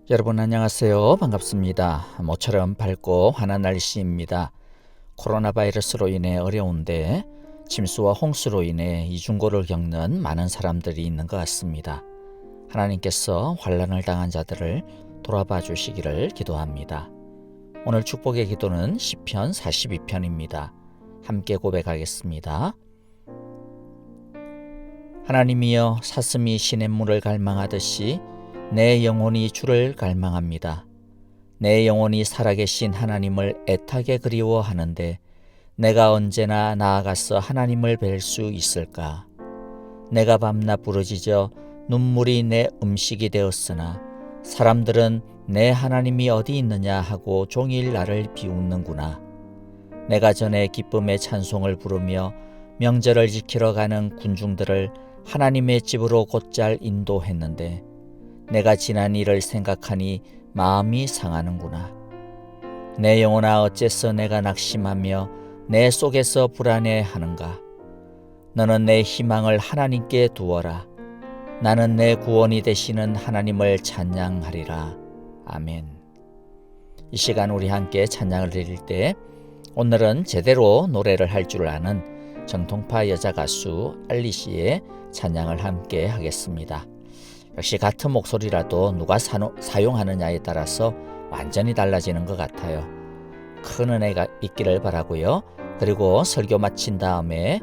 여러분 안녕하세요. 반갑습니다. 모처럼 밝고 환한 날씨입니다. 코로나 바이러스로 인해 어려운데 침수와 홍수로 인해 이중고를 겪는 많은 사람들이 있는 것 같습니다. 하나님께서 환난을 당한 자들을 돌아봐 주시기를 기도합니다. 오늘 축복의 기도는 시편 42편입니다. 함께 고백하겠습니다. 하나님이여, 사슴이 시냇물을 갈망하듯이 내 영혼이 주를 갈망합니다. 내 영혼이 살아계신 하나님을 애타게 그리워하는데 내가 언제나 나아가서 하나님을 뵐 수 있을까? 내가 밤낮 부르짖어 눈물이 내 음식이 되었으나 사람들은 내 하나님이 어디 있느냐 하고 종일 나를 비웃는구나. 내가 전에 기쁨의 찬송을 부르며 명절을 지키러 가는 군중들을 하나님의 집으로 곧잘 인도했는데 내가 지난 일을 생각하니 마음이 상하는구나. 내 영혼아, 어째서 내가 낙심하며 내 속에서 불안해하는가? 너는 내 희망을 하나님께 두어라. 나는 내 구원이 되시는 하나님을 찬양하리라. 아멘. 이 시간 우리 함께 찬양을 드릴 때 오늘은 제대로 노래를 할 줄 아는 정통파 여자 가수 알리씨의 찬양을 함께 하겠습니다. 역시 같은 목소리라도 누가 사용하느냐에 따라서 완전히 달라지는 것 같아요. 큰 은혜가 있기를 바라고요. 그리고 설교 마친 다음에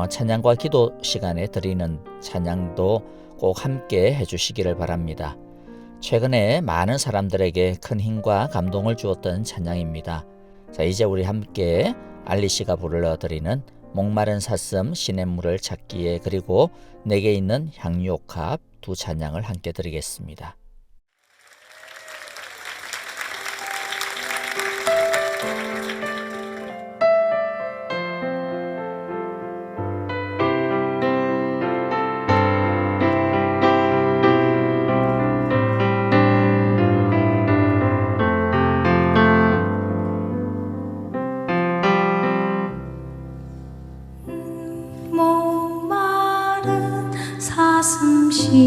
찬양과 기도 시간에 드리는 찬양도 꼭 함께 해주시기를 바랍니다. 최근에 많은 사람들에게 큰 힘과 감동을 주었던 찬양입니다. 자, 이제 우리 함께 알리씨가 불러드리는 목마른 사슴 시냇물을 찾기에, 그리고 내게 있는 향유옥합 두 찬양을 함께 드리겠습니다. 목마른 사슴 시냇물을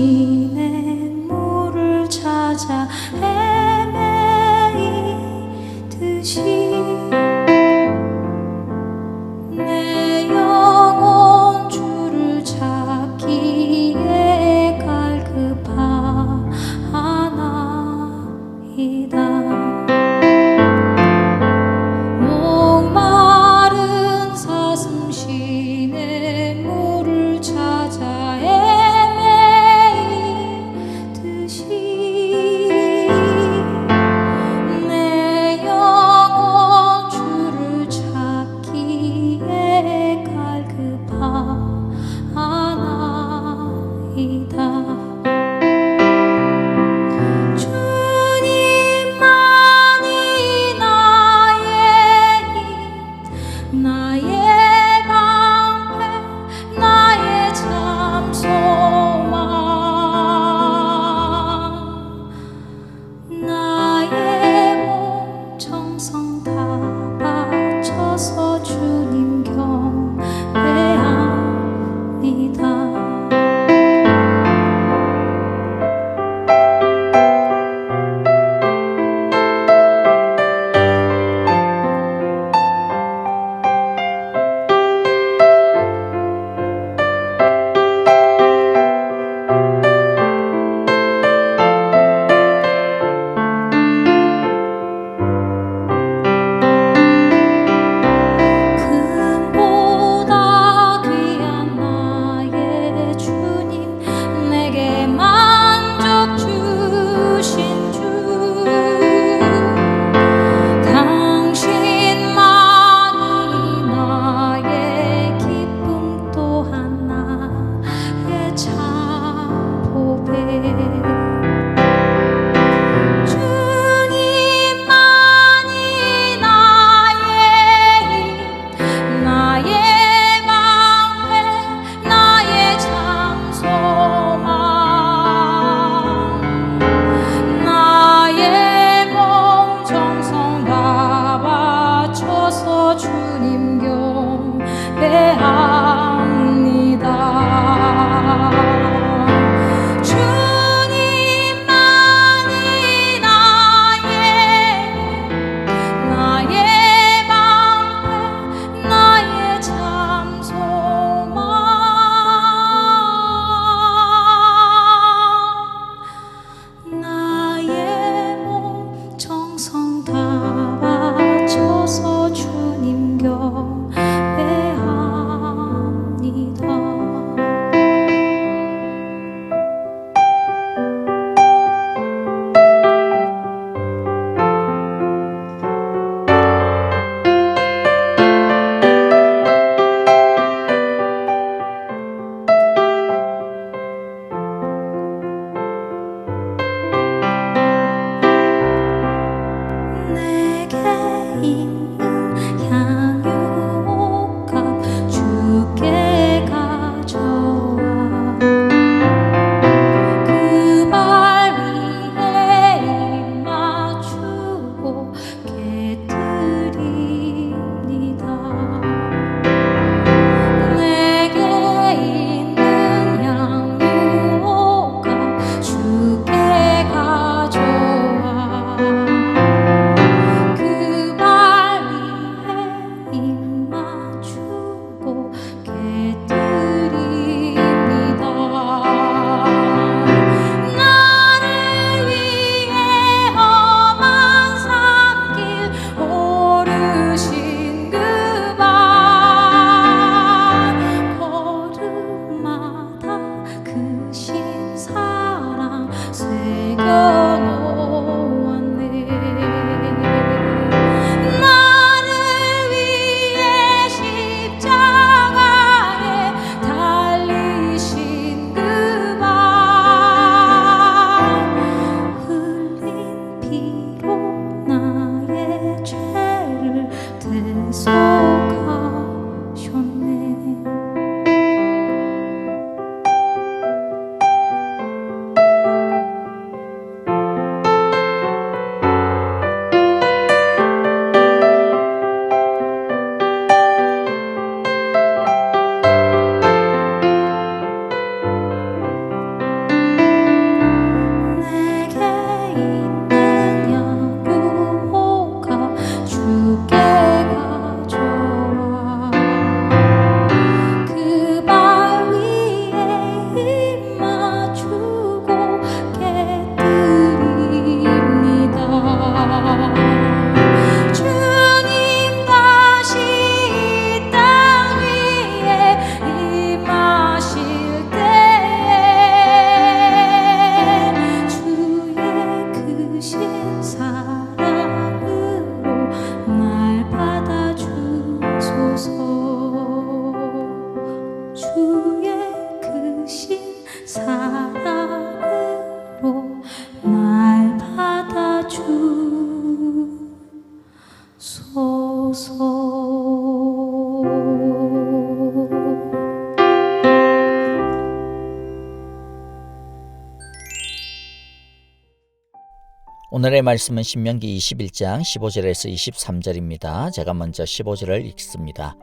오늘의 말씀은 신명기 21장 15절에서 23절입니다. 제가 먼저 15절을 읽습니다.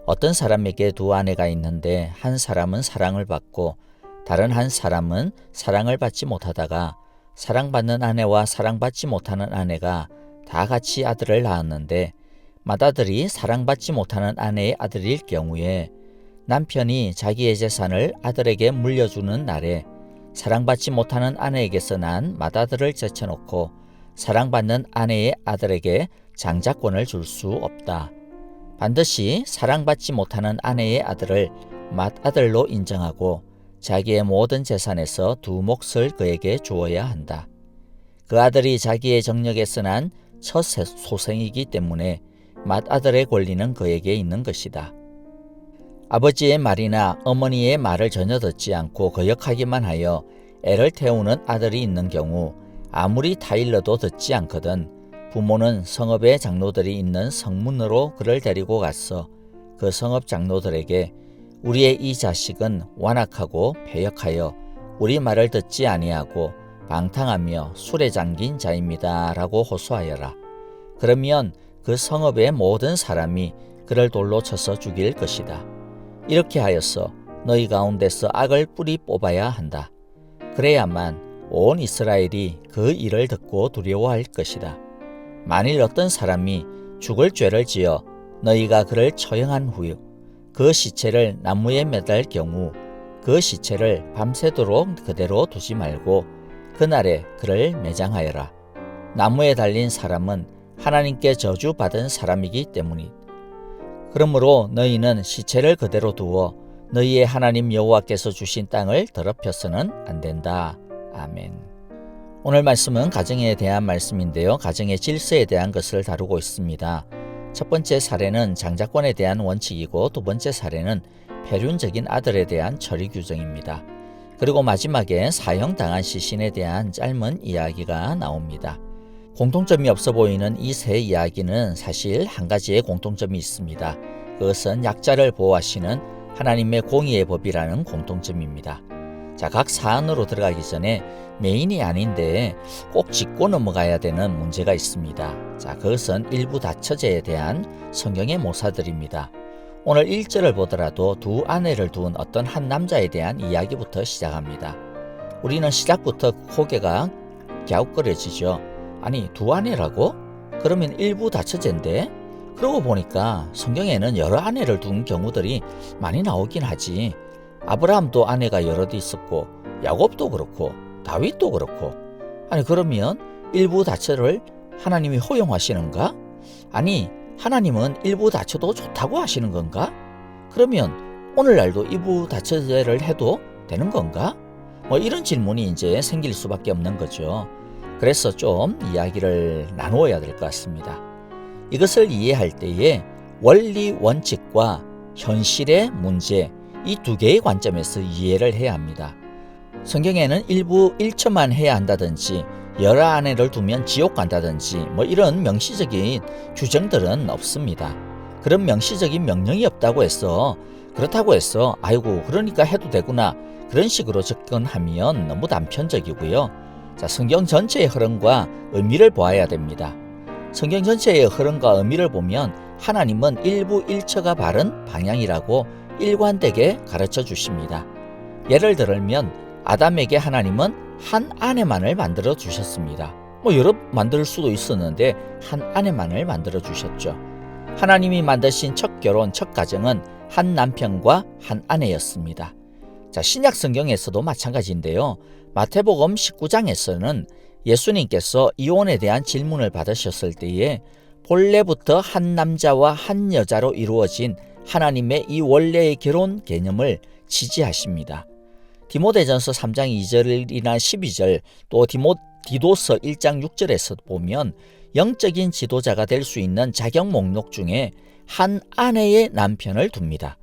어떤 사람에게 두 아내가 있는데 한 사람은 사랑을 받고 다른 한 사람은 사랑을 받지 못하다가 사랑받는 아내와 사랑받지 못하는 아내가 다 같이 아들을 낳았는데 맏아들이 사랑받지 못하는 아내의 아들일 경우에 남편이 자기의 재산을 아들에게 물려주는 날에 사랑받지 못하는 아내에게서 난 맏아들을 제쳐놓고 사랑받는 아내의 아들에게 장자권을 줄 수 없다. 반드시 사랑받지 못하는 아내의 아들을 맏아들로 인정하고 자기의 모든 재산에서 두 몫을 그에게 주어야 한다. 그 아들이 자기의 정력에서 난 첫 소생이기 때문에 맏아들의 권리는 그에게 있는 것이다. 아버지의 말이나 어머니의 말을 전혀 듣지 않고 거역하기만 하여 애를 태우는 아들이 있는 경우 아무리 타일러도 듣지 않거든 부모는 성읍의 장로들이 있는 성문으로 그를 데리고 갔어 그 성읍 장로들에게 우리의 이 자식은 완악하고 패역하여 우리 말을 듣지 아니하고 방탕하며 술에 잠긴 자입니다 라고 호소하여라. 그러면 그 성읍의 모든 사람이 그를 돌로 쳐서 죽일 것이다. 이렇게 하여서 너희 가운데서 악을 뿌리 뽑아야 한다. 그래야만 온 이스라엘이 그 일을 듣고 두려워할 것이다. 만일 어떤 사람이 죽을 죄를 지어 너희가 그를 처형한 후 그 시체를 나무에 매달 경우 그 시체를 밤새도록 그대로 두지 말고 그날에 그를 매장하여라. 나무에 달린 사람은 하나님께 저주받은 사람이기 때문이다. 그러므로 너희는 시체를 그대로 두어 너희의 하나님 여호와께서 주신 땅을 더럽혀서는 안 된다. 아멘. 오늘 말씀은 가정에 대한 말씀인데요. 가정의 질서에 대한 것을 다루고 있습니다. 첫 번째 사례는 장자권에 대한 원칙이고 두 번째 사례는 폐륜적인 아들에 대한 처리 규정입니다. 그리고 마지막에 사형당한 시신에 대한 짧은 이야기가 나옵니다. 공통점이 없어 보이는 이 세 이야기는 사실 한 가지의 공통점이 있습니다. 그것은 약자를 보호하시는 하나님의 공의의 법이라는 공통점입니다. 자, 각 사안으로 들어가기 전에 메인이 아닌데 꼭 짚고 넘어가야 되는 문제가 있습니다. 자, 그것은 일부 다처제에 대한 성경의 모사들입니다. 오늘 1절을 보더라도 두 아내를 둔 어떤 한 남자에 대한 이야기부터 시작합니다. 우리는 시작부터 고개가 갸웃거려지죠. 아니, 두 아내라고? 그러면 일부 다처제인데? 그러고 보니까 성경에는 여러 아내를 둔 경우들이 많이 나오긴 하지. 아브라함도 아내가 여럿 있었고 야곱도 그렇고 다윗도 그렇고. 아니, 그러면 일부 다처를 하나님이 허용하시는가? 아니, 하나님은 일부 다처도 좋다고 하시는 건가? 그러면 오늘날도 일부 다처제를 해도 되는 건가? 이런 질문이 이제 생길 수밖에 없는 거죠. 그래서 좀 이야기를 나누어야 될 것 같습니다. 이것을 이해할 때에 원리 원칙과 현실의 문제, 이 두 개의 관점에서 이해를 해야 합니다. 성경에는 일부 일처만 해야 한다든지 여러 아내를 두면 지옥 간다든지 이런 명시적인 규정들은 없습니다. 그런 명시적인 명령이 없다고 해서 그렇다고 해서 아이고 그러니까 해도 되구나 그런 식으로 접근하면 너무 단편적이고요. 자, 성경 전체의 흐름과 의미를 보아야 됩니다. 성경 전체의 흐름과 의미를 보면 하나님은 일부 일처가 바른 방향이라고 일관되게 가르쳐 주십니다. 예를 들면 아담에게 하나님은 한 아내만을 만들어 주셨습니다. 여러 만들 수도 있었는데 한 아내만을 만들어 주셨죠. 하나님이 만드신 첫 결혼, 첫 가정은 한 남편과 한 아내였습니다. 자, 신약 성경에서도 마찬가지인데요. 마태복음 19장에서는 예수님께서 이혼에 대한 질문을 받으셨을 때에 본래부터 한 남자와 한 여자로 이루어진 하나님의 이 원래의 결혼 개념을 지지하십니다. 디모데전서 3장 2절이나 12절 또 디도서 1장 6절에서 보면 영적인 지도자가 될 수 있는 자격 목록 중에 한 아내의 남편을 둡니다.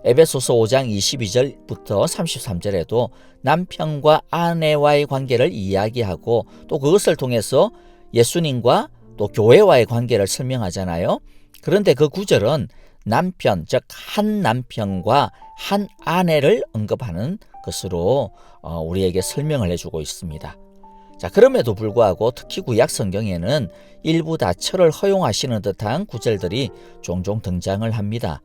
에베소서 5장 22절부터 33절에도 남편과 아내와의 관계를 이야기하고 또 그것을 통해서 예수님과 또 교회와의 관계를 설명하잖아요. 그런데 그 구절은 남편, 즉 한 남편과 한 아내를 언급하는 것으로 우리에게 설명을 해주고 있습니다. 자, 그럼에도 불구하고 특히 구약 성경에는 일부 다처를 허용하시는 듯한 구절들이 종종 등장을 합니다.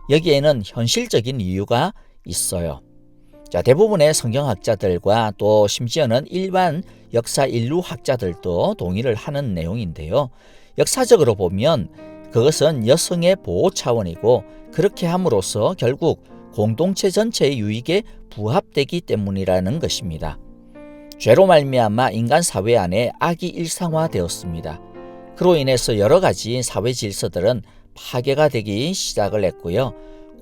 여기에는 현실적인 이유가 있어요. 자, 대부분의 성경학자들과 또 심지어는 일반 역사 인류학자들도 동의를 하는 내용인데요. 역사적으로 보면 그것은 여성의 보호 차원이고 그렇게 함으로써 결국 공동체 전체의 유익에 부합되기 때문이라는 것입니다. 죄로 말미암아 인간 사회 안에 악이 일상화되었습니다. 그로 인해서 여러 가지 사회 질서들은 파괴가 되기 시작을 했고요.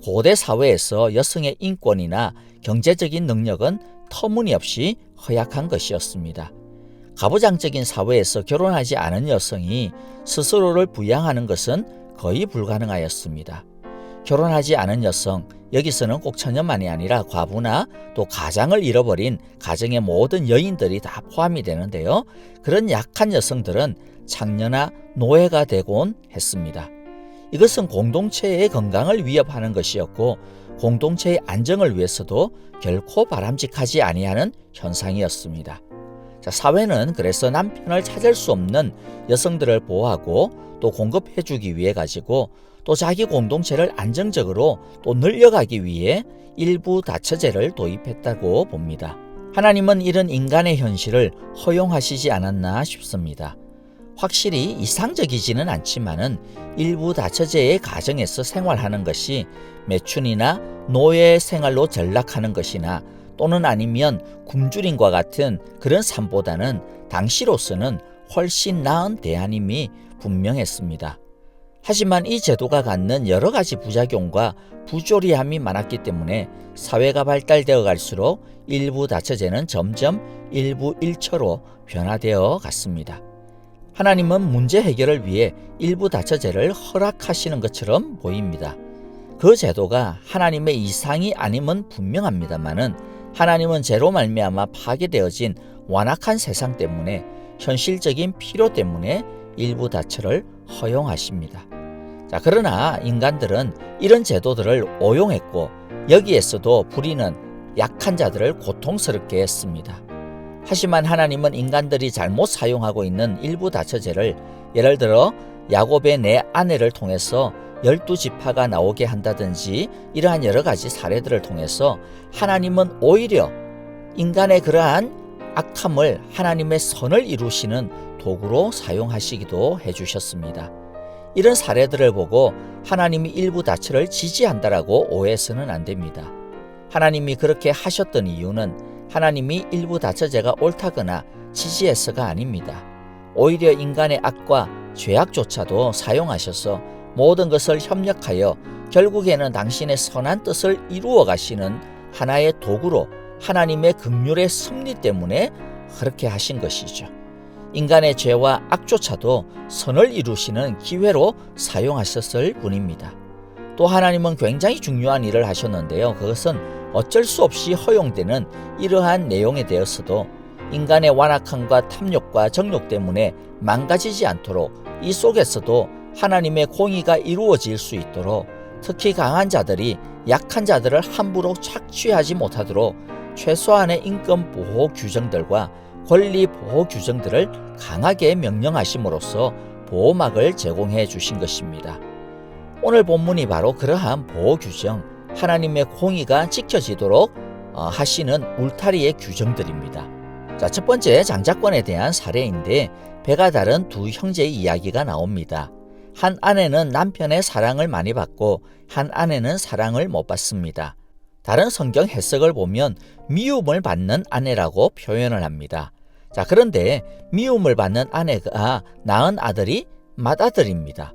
고대 사회에서 여성의 인권이나 경제적인 능력은 터무니없이 허약한 것이었습니다. 가부장적인 사회에서 결혼하지 않은 여성이 스스로를 부양하는 것은 거의 불가능하였습니다. 결혼하지 않은 여성, 여기서는 꼭 처녀만이 아니라 과부나 또 가장을 잃어버린 가정의 모든 여인들이 다 포함이 되는데요. 그런 약한 여성들은 창녀나 노예가 되곤 했습니다. 이것은 공동체의 건강을 위협하는 것이었고 공동체의 안정을 위해서도 결코 바람직하지 아니하는 현상이었습니다. 자, 사회는 그래서 남편을 찾을 수 없는 여성들을 보호하고 또 공급해주기 위해 가지고 또 자기 공동체를 안정적으로 또 늘려가기 위해 일부 다처제를 도입했다고 봅니다. 하나님은 이런 인간의 현실을 허용하시지 않았나 싶습니다. 확실히 이상적이지는 않지만은 일부 다처제의 가정에서 생활하는 것이 매춘이나 노예 생활로 전락하는 것이나 또는 아니면 굶주림과 같은 그런 삶보다는 당시로서는 훨씬 나은 대안임이 분명했습니다. 하지만 이 제도가 갖는 여러 가지 부작용과 부조리함이 많았기 때문에 사회가 발달되어 갈수록 일부 다처제는 점점 일부 일처로 변화되어 갔습니다. 하나님은 문제 해결을 위해 일부 다처제를 허락하시는 것처럼 보입니다. 그 제도가 하나님의 이상이 아님은 분명합니다만은 하나님은 죄로 말미암아 파괴되어진 완악한 세상 때문에 현실적인 필요 때문에 일부 다처를 허용하십니다. 자, 그러나 인간들은 이런 제도들을 오용했고 여기에서도 불의는 약한 자들을 고통스럽게 했습니다. 하지만 하나님은 인간들이 잘못 사용하고 있는 일부 다처제를 예를 들어 야곱의 네 아내를 통해서 12지파가 나오게 한다든지 이러한 여러 가지 사례들을 통해서 하나님은 오히려 인간의 그러한 악함을 하나님의 선을 이루시는 도구로 사용하시기도 해주셨습니다. 이런 사례들을 보고 하나님이 일부 다처를 지지한다라고 오해해서는 안 됩니다. 하나님이 그렇게 하셨던 이유는 하나님이 일부 다처제가 옳다거나 지지해서가 아닙니다. 오히려 인간의 악과 죄악조차도 사용하셔서 모든 것을 협력하여 결국에는 당신의 선한 뜻을 이루어 가시는 하나의 도구로 하나님의 긍휼의 섭리 때문에 그렇게 하신 것이죠. 인간의 죄와 악조차도 선을 이루시는 기회로 사용하셨을 뿐입니다. 또 하나님은 굉장히 중요한 일을 하셨는데요. 그것은 어쩔 수 없이 허용되는 이러한 내용에 대해서도 인간의 완악함과 탐욕과 정욕 때문에 망가지지 않도록 이 속에서도 하나님의 공의가 이루어질 수 있도록 특히 강한 자들이 약한 자들을 함부로 착취하지 못하도록 최소한의 인권 보호 규정들과 권리 보호 규정들을 강하게 명령하심으로써 보호막을 제공해 주신 것입니다. 오늘 본문이 바로 그러한 보호 규정, 하나님의 공의가 지켜지도록 하시는 울타리의 규정들입니다. 자, 첫 번째 장자권에 대한 사례인데 배가 다른 두 형제의 이야기가 나옵니다. 한 아내는 남편의 사랑을 많이 받고 한 아내는 사랑을 못 받습니다. 다른 성경 해석을 보면 미움을 받는 아내라고 표현을 합니다. 자, 그런데 미움을 받는 아내가 낳은 아들이 맏아들입니다.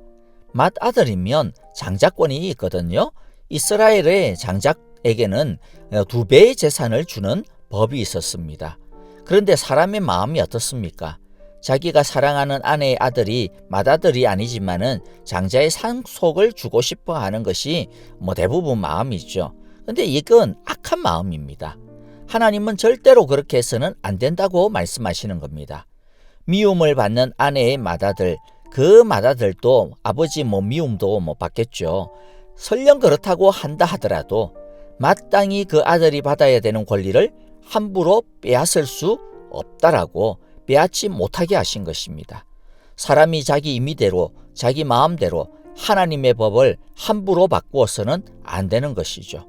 맏아들이면 장자권이 있거든요. 이스라엘의 장자에게는 2배의 재산을 주는 법이 있었습니다. 그런데 사람의 마음이 어떻습니까? 자기가 사랑하는 아내의 아들이 맏아들이 아니지만은 장자의 상속을 주고 싶어 하는 것이 대부분 마음이죠. 근데 이건 악한 마음입니다. 하나님은 절대로 그렇게 해서는 안 된다고 말씀하시는 겁니다. 미움을 받는 아내의 맏아들, 그 맏아들도 아버지 미움도 못 받겠죠. 설령 그렇다고 한다 하더라도 마땅히 그 아들이 받아야 되는 권리를 함부로 빼앗을 수 없다라고 빼앗지 못하게 하신 것입니다. 사람이 자기 임의대로 자기 마음대로 하나님의 법을 함부로 바꾸어서는 안 되는 것이죠.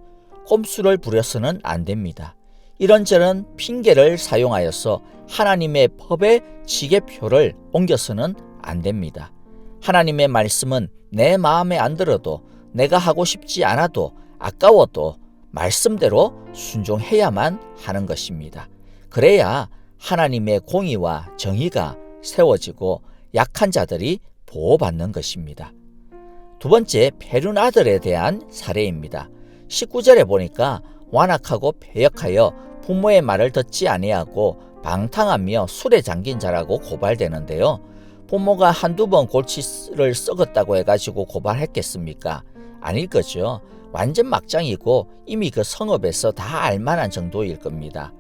꼼수를 부려서는 안 됩니다. 이런저런 핑계를 사용하여서 하나님의 법의 지게표를 옮겨서는 안 됩니다. 하나님의 말씀은 내 마음에 안 들어도 내가 하고 싶지 않아도 아까워도 말씀대로 순종해야만 하는 것입니다. 그래야 하나님의 공의와 정의가 세워지고 약한 자들이 보호받는 것입니다. 두 번째, 페륜 아들에 대한 사례입니다. 19절에 보니까 완악하고 패역하여 부모의 말을 듣지 아니하고 방탕하며 술에 잠긴 자라고 고발되는데요. 부모가 한두 번 골치를 썩었다고 해가지고 고발했겠습니까? 아닐 거죠. 완전 막장이고 이미 그 성읍에서 다 알만한 정도일 겁니다.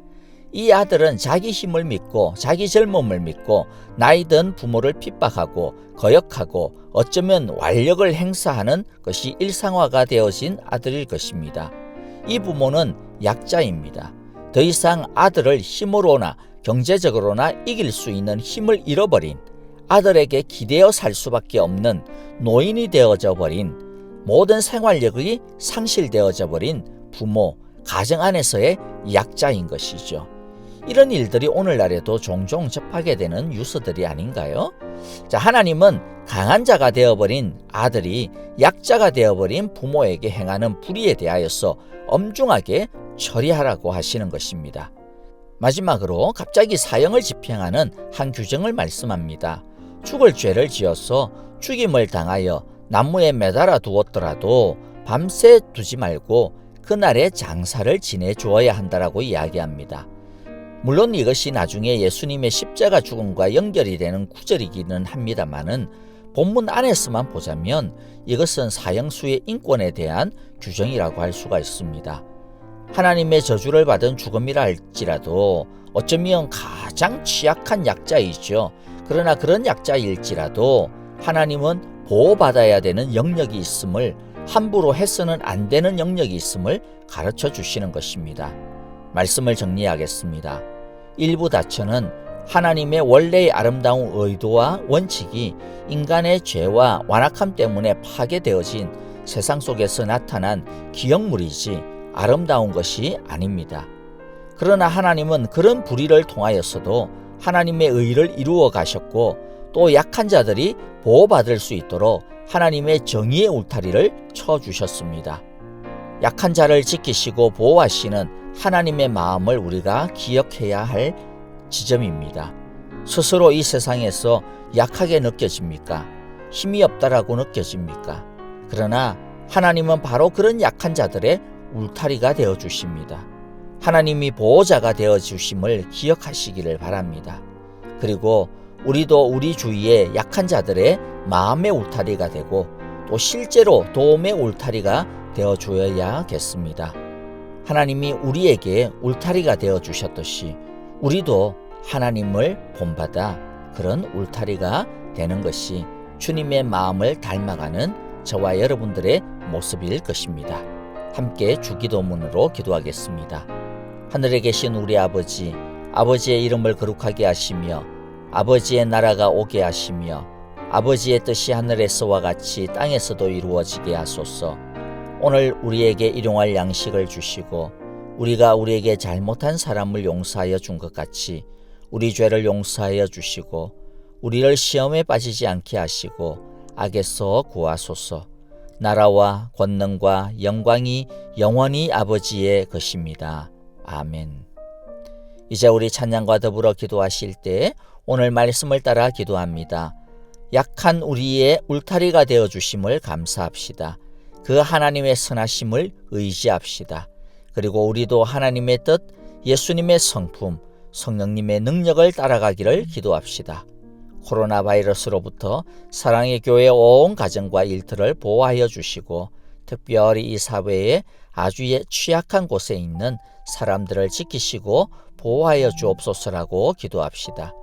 이 아들은 자기 힘을 믿고 자기 젊음을 믿고 나이든 부모를 핍박하고 거역하고 어쩌면 완력을 행사하는 것이 일상화가 되어진 아들일 것입니다. 이 부모는 약자입니다. 더 이상 아들을 힘으로나 경제적으로나 이길 수 있는 힘을 잃어버린, 아들에게 기대어 살 수밖에 없는 노인이 되어져 버린, 모든 생활력이 상실되어져 버린 부모, 가정 안에서의 약자인 것이죠. 이런 일들이 오늘날에도 종종 접하게 되는 뉴스들이 아닌가요? 자, 하나님은 강한 자가 되어버린 아들이 약자가 되어버린 부모에게 행하는 불의에 대하여서 엄중하게 처리하라고 하시는 것입니다. 마지막으로 갑자기 사형을 집행하는 한 규정을 말씀합니다. 죽을 죄를 지어서 죽임을 당하여 나무에 매달아 두었더라도 밤새 두지 말고 그날에 장사를 지내 주어야 한다라고 이야기합니다. 물론 이것이 나중에 예수님의 십자가 죽음과 연결이 되는 구절이기는 합니다만은 본문 안에서만 보자면 이것은 사형수의 인권에 대한 규정이라고 할 수가 있습니다. 하나님의 저주를 받은 죽음이라 할지라도 어쩌면 가장 취약한 약자이죠. 그러나 그런 약자일지라도 하나님은 보호받아야 되는 영역이 있음을, 함부로 해서는 안 되는 영역이 있음을 가르쳐 주시는 것입니다. 말씀을 정리하겠습니다. 일부 다처는 하나님의 원래의 아름다운 의도와 원칙이 인간의 죄와 완악함 때문에 파괴되어진 세상 속에서 나타난 기억물이지 아름다운 것이 아닙니다. 그러나 하나님은 그런 불의를 통하여서도 하나님의 의를 이루어 가셨고 또 약한 자들이 보호받을 수 있도록 하나님의 정의의 울타리를 쳐주셨습니다. 약한 자를 지키시고 보호하시는 하나님의 마음을 우리가 기억해야 할 지점입니다. 스스로 이 세상에서 약하게 느껴집니까? 힘이 없다라고 느껴집니까? 그러나 하나님은 바로 그런 약한 자들의 울타리가 되어주십니다. 하나님이 보호자가 되어주심을 기억하시기를 바랍니다. 그리고 우리도 우리 주위에 약한 자들의 마음의 울타리가 되고 또 실제로 도움의 울타리가 되어줘야겠습니다. 하나님이 우리에게 울타리가 되어주셨듯이 우리도 하나님을 본받아 그런 울타리가 되는 것이 주님의 마음을 닮아가는 저와 여러분들의 모습일 것입니다. 함께 주기도문으로 기도하겠습니다. 하늘에 계신 우리 아버지, 아버지의 이름을 거룩하게 하시며 아버지의 나라가 오게 하시며 아버지의 뜻이 하늘에서와 같이 땅에서도 이루어지게 하소서. 오늘 우리에게 일용할 양식을 주시고 우리가 우리에게 잘못한 사람을 용서하여 준 것 같이 우리 죄를 용서하여 주시고 우리를 시험에 빠지지 않게 하시고 악에서 구하소서. 나라와 권능과 영광이 영원히 아버지의 것입니다. 아멘. 이제 우리 찬양과 더불어 기도하실 때 오늘 말씀을 따라 기도합니다. 약한 우리의 울타리가 되어주심을 감사합시다. 그 하나님의 선하심을 의지합시다. 그리고 우리도 하나님의 뜻, 예수님의 성품, 성령님의 능력을 따라가기를 기도합시다. 코로나 바이러스로부터 사랑의 교회 온 가정과 일터를 보호하여 주시고 특별히 이 사회에 아주 취약한 곳에 있는 사람들을 지키시고 보호하여 주옵소서라고 기도합시다.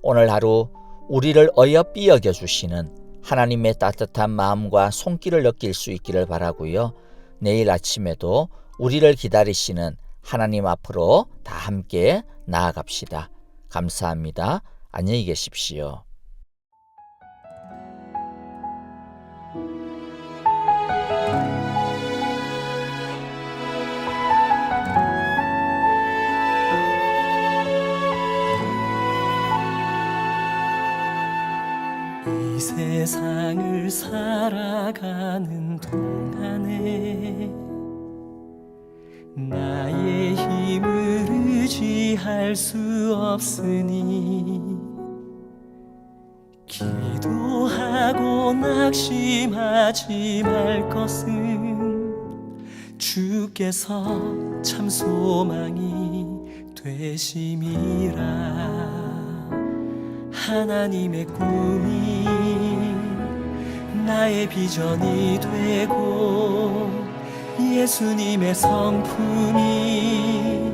오늘 하루 우리를 어여삐 여겨주시는 하나님의 따뜻한 마음과 손길을 느낄 수 있기를 바라고요. 내일 아침에도 우리를 기다리시는 하나님 앞으로 다 함께 나아갑시다. 감사합니다. 안녕히 계십시오. 이 세상을 살아가는 동안에 나의 힘을 의지할 수 없으니 기도하고 낙심하지 말 것은 주께서 참 소망이 되심이라. 하나님의 꿈이 나의 비전이 되고 예수님의 성품이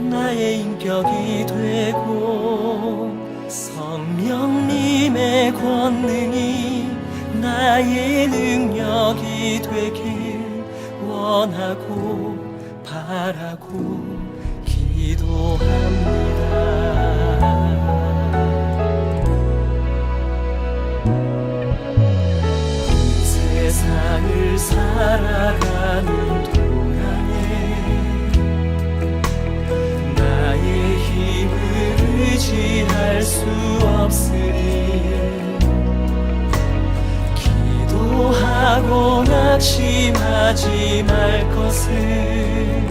나의 인격이 되고 성령님의 권능이 나의 능력이 되길 원하고 바라고 기도합니다. 세상을 살아가는 동안에 나의 힘을 의지할 수 없으니 기도하고 낙심하지 말 것을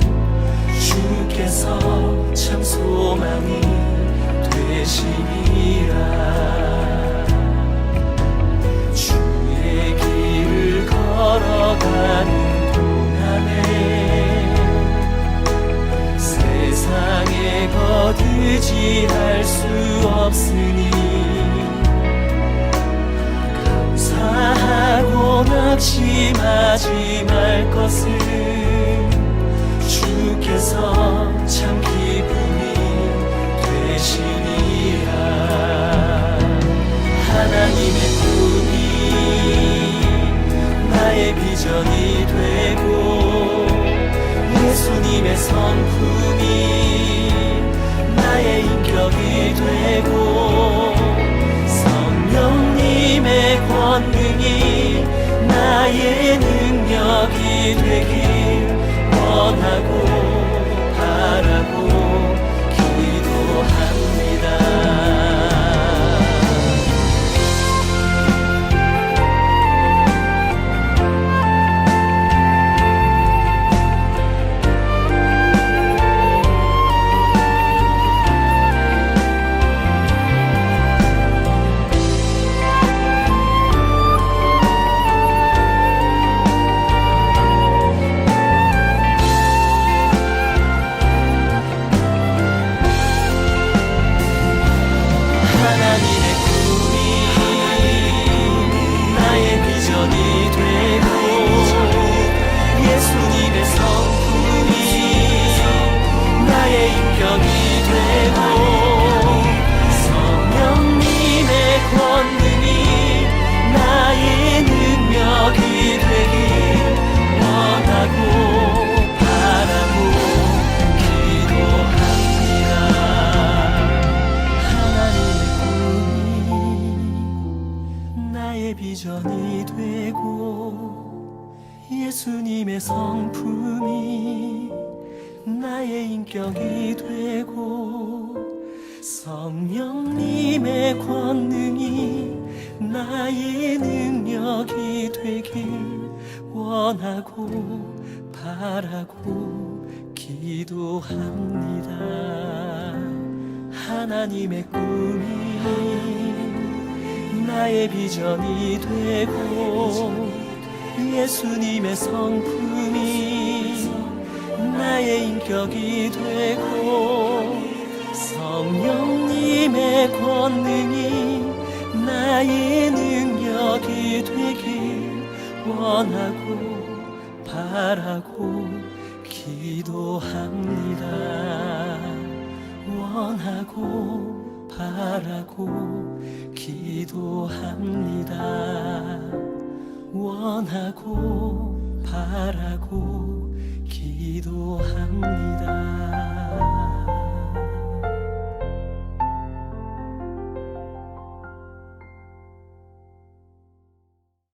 주께서 참 소망이 되심이라. 걸어가는 동안에 세상에 거두지할 수 없으니 감사하고 낙심하지 말 것을 주께서 참 기쁨이 되시니라. 하나님의 꿈이 나의 비전이 되고 예수님의 성품이 나의 인격이 되고 성령님의 권능이 나의 능력이 되길 원하고 바라고 기도합니다. 비전이 되고 예수님의 성품이 나의 인격이 되고 성령님의 권능이 나의 능력이 되길 원하고 바라고 기도합니다. 하나님의 꿈이 나의 비전이 되고 예수님의 성품이 나의 인격이 되고 성령님의 권능이 나의 능력이 되길 원하고 바라고 기도합니다. 원하고 바라고 기도합니다. 원하고 바라고